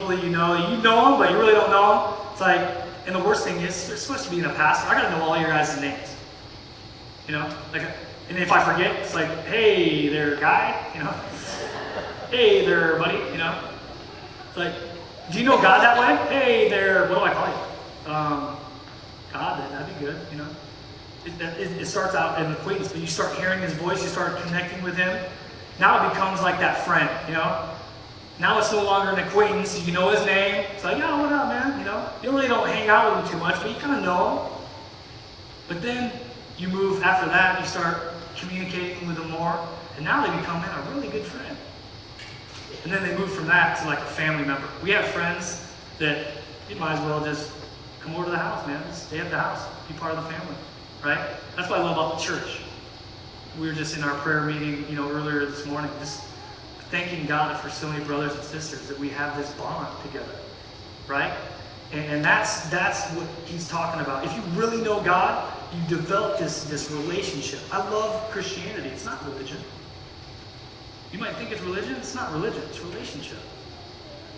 people that you know them, but you really don't know them. It's like, and the worst thing is, they're supposed to be in a pastor. I gotta know all your guys' names. Like, and if I forget, it's like, hey there, guy, hey there, buddy, It's like, do you know God that way? Hey there, what do I call you? God, that'd be good, It starts out as an acquaintance, but you start hearing his voice, you start connecting with him. Now it becomes like that friend, Now it's no longer an acquaintance. You know his name. It's like, yeah, what up, man? You really don't hang out with him too much, but you kind of know him. But then you move after that, you start communicating with them more, and now they become a really good friend. And then they move from that to like a family member. We have friends that you might as well just come over to the house, man. Just stay at the house, be part of the family, right? That's what I love about the church. We were just in our prayer meeting, earlier this morning, just thanking God for so many brothers and sisters that we have this bond together, right? And that's what he's talking about. If you really know God, you develop this relationship. I love Christianity. It's not religion. You might think it's religion. It's not religion. It's relationship.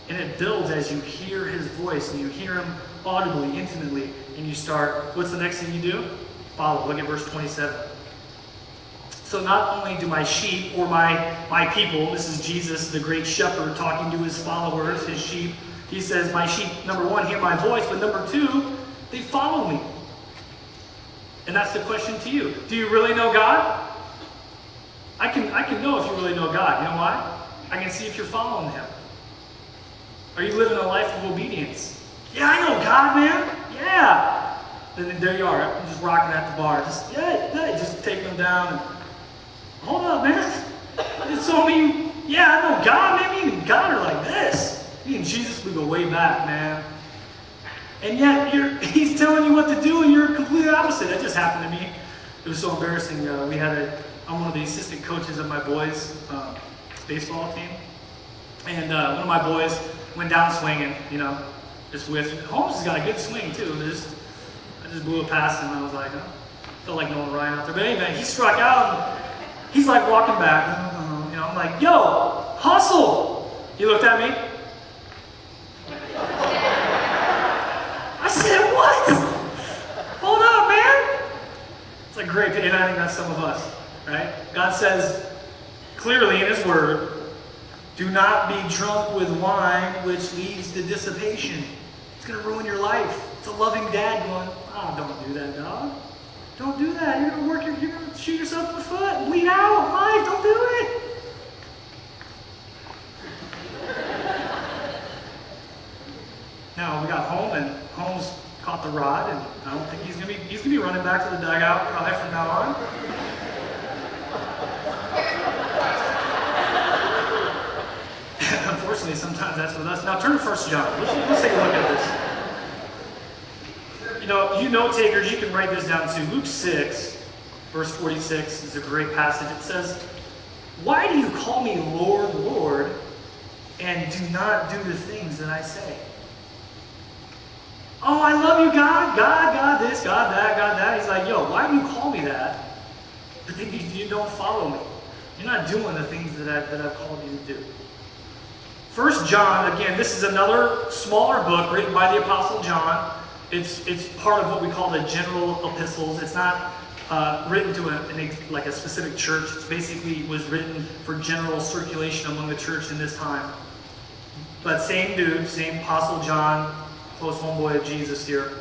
And it builds as you hear his voice and you hear him audibly, intimately, and you start, what's the next thing you do? Follow. Look at verse 27. So not only do my sheep or my people, this is Jesus, the great shepherd, talking to his followers, his sheep. He says, my sheep, number one, hear my voice, but number two, they follow me. And that's the question to you. Do you really know God? I can know if you really know God. You know why? I can see if you're following him. Are you living a life of obedience? Yeah, I know God, man. Yeah. Then there you are, just rocking at the bar. Just taking them down. And, hold up, man. It's so me. Yeah, I know God. Man, me and God are like this. Me and Jesus, we go way back, man. And yet, he's telling you what to do, and you're completely opposite. That just happened to me. It was so embarrassing. I'm one of the assistant coaches of my boys' baseball team. And one of my boys went down swinging, just with. Holmes has got a good swing, too. I just blew it past him, and I was like, felt like Nolan Ryan out there. But anyway, he struck out, and he's like walking back. I'm like, yo, hustle! He looked at me. I said, what? Hold up, man. It's like great, and I think that's some of us, right? God says clearly in his word, do not be drunk with wine, which leads to dissipation. It's going to ruin your life. It's a loving dad going, don't do that, dog. Don't do that. You're going to shoot yourself in the foot and bleed out. Life, don't do it. Now we got home, and Holmes caught the rod, and I don't think he's gonna be running back to the dugout probably from now on. Unfortunately, sometimes that's with us. Now turn to 1 John. Let's take a look at this. You note takers, you can write this down too. Luke 6, verse 46 is a great passage. It says, "Why do you call me Lord, Lord, and do not do the things that I say?" Oh, I love you, God. God this, God that. He's like, yo, why do you call me that? But then you don't follow me. You're not doing the things that I've called you to do. 1 John, again, this is another smaller book written by the Apostle John. It's part of what we call the general epistles. It's not written to a specific church. It basically was written for general circulation among the church in this time. But same dude, same Apostle John, close homeboy of Jesus here.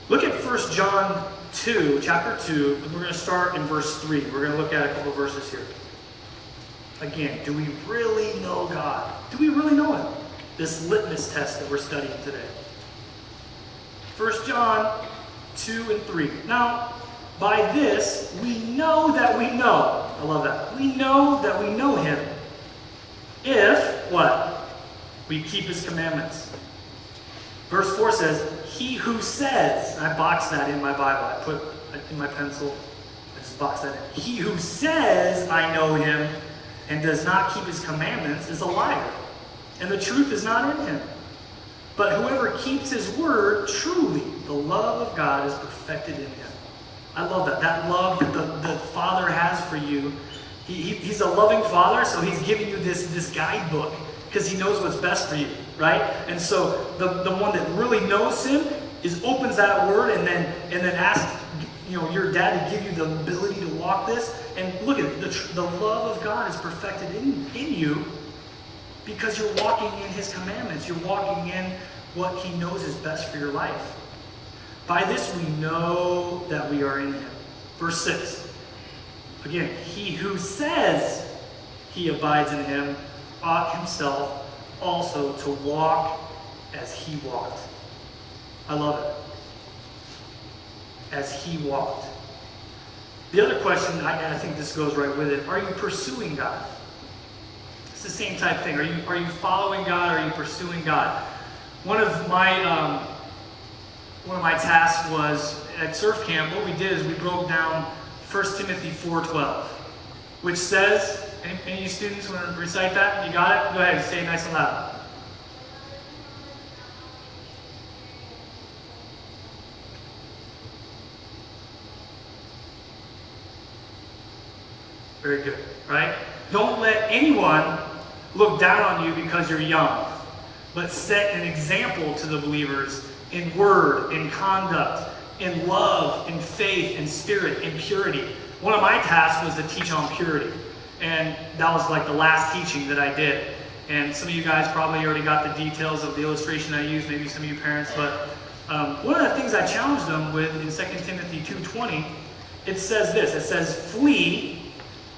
Look at 1 John 2, chapter 2, and we're going to start in verse 3. We're going to look at a couple verses here. Again, do we really know God? Do we really know him? This litmus test that we're studying today. 1 John 2 and 3. Now, by this, we know that we know. I love that. We know that we know him. If, what? We keep his commandments. Verse 4 says, he who says, I boxed that in my Bible. I put it in my pencil. I just boxed that in. He who says, I know him, and does not keep his commandments is a liar. And the truth is not in him. But whoever keeps his word, truly, the love of God is perfected in him. I love that. That love that the Father has for you. He's a loving Father, so he's giving you this guidebook. because he knows what's best for you, right? And so the one that really knows him opens that word and then asks, your dad to give you the ability to walk this. And look at it, the love of God is perfected in you because you're walking in his commandments. You're walking in what he knows is best for your life. By this we know that we are in him. Verse 6. Again, he who says he abides in him ought himself also to walk as he walked. I love it. As he walked. The other question, I think this goes right with it, are you pursuing God? It's the same type thing. Are you following God? Are you pursuing God? One of my tasks was at surf camp. What we did is we broke down 1 Timothy 4:12, which says, any of you students want to recite that? You got it? Go ahead, say it nice and loud. Very good, right? Don't let anyone look down on you because you're young, but set an example to the believers in word, in conduct, in love, in faith, in spirit, in purity. One of my tasks was to teach on purity, and that was like the last teaching that I did. And some of you guys probably already got the details of the illustration I used, maybe some of you parents, but one of the things I challenged them with in 2 Timothy 2:20, it says this, it says, flee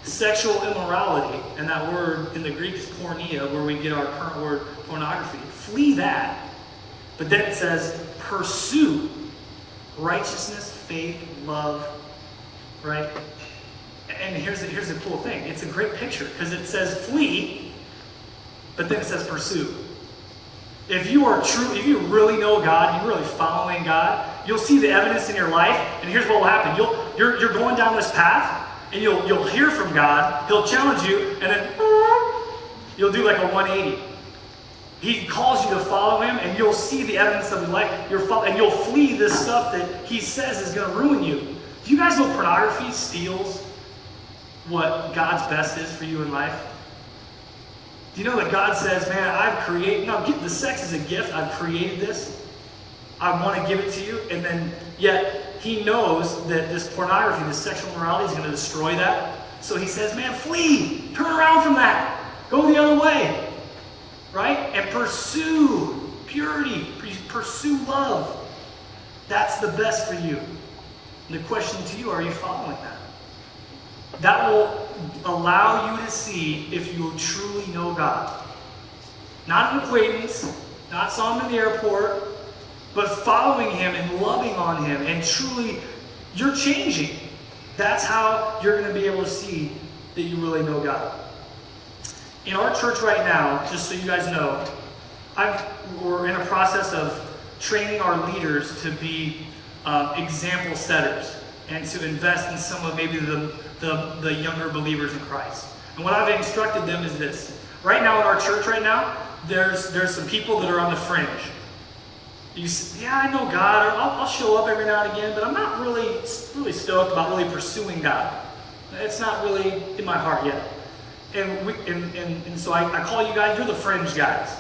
sexual immorality, and that word in the Greek is porneia, where we get our current word pornography. Flee that. But then it says, pursue righteousness, faith, love, right? And here's the cool thing. It's a great picture because it says flee, but then it says pursue. If you really know God, you're really following God, you'll see the evidence in your life, and here's what will happen. You're going down this path, and you'll hear from God, he'll challenge you, and then you'll do like a 180. He calls you to follow him, and you'll see the evidence of his life, and you'll flee this stuff that he says is going to ruin you. Do you guys know pornography steals what God's best is for you in life? Do you know that God says, man, the sex is a gift, I've created this, I want to give it to you, and then yet he knows that this pornography, this sexual morality is going to destroy that. So he says, man, flee, turn around from that, go the other way, right? And pursue purity, pursue love. That's the best for you. And the question to you, are you following that? That will allow you to see if you truly know God. Not an acquaintance, not saw him in the airport, but following him and loving on him, and truly, you're changing. That's how you're going to be able to see that you really know God. In our church right now, just so you guys know, we're in a process of training our leaders to be example setters and to invest in some of maybe the younger believers in Christ. And what I've instructed them is this. Right now in our church right now, there's some people that are on the fringe. You say, yeah, I know God, or I'll show up every now and again, but I'm not really stoked about really pursuing God. It's not really in my heart yet. And so I call you guys, you're the fringe guys.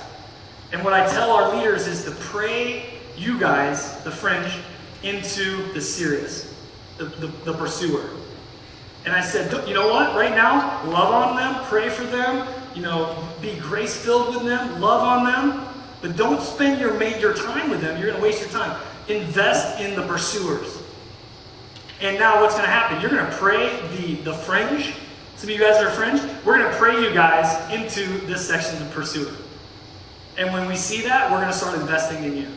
And what I tell our leaders is to pray you guys, the fringe, into the serious, the pursuer. And I said, you know what, right now, love on them, pray for them, be grace-filled with them, love on them. But don't spend your time with them. You're going to waste your time. Invest in the pursuers. And now what's going to happen? You're going to pray the fringe. Some of you guys that are fringe. We're going to pray you guys into this section of pursuer. And when we see that, we're going to start investing in you.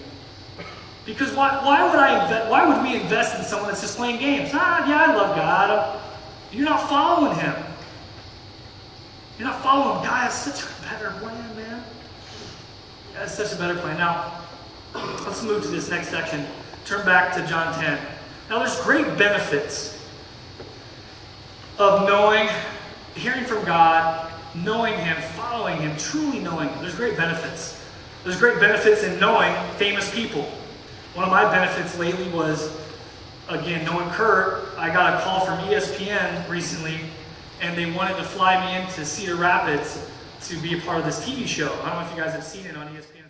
Because why would we invest in someone that's just playing games? Yeah, I love God. You're not following him. You're not following him. God has such a better plan, man. That's such a better plan. Now, let's move to this next section. Turn back to John 10. Now, there's great benefits of hearing from God, knowing him, following him, truly knowing him. There's great benefits. There's great benefits in knowing famous people. One of my benefits lately was, again, knowing Kurt. I got a call from ESPN recently, and they wanted to fly me into Cedar Rapids to be a part of this TV show. I don't know if you guys have seen it on ESPN.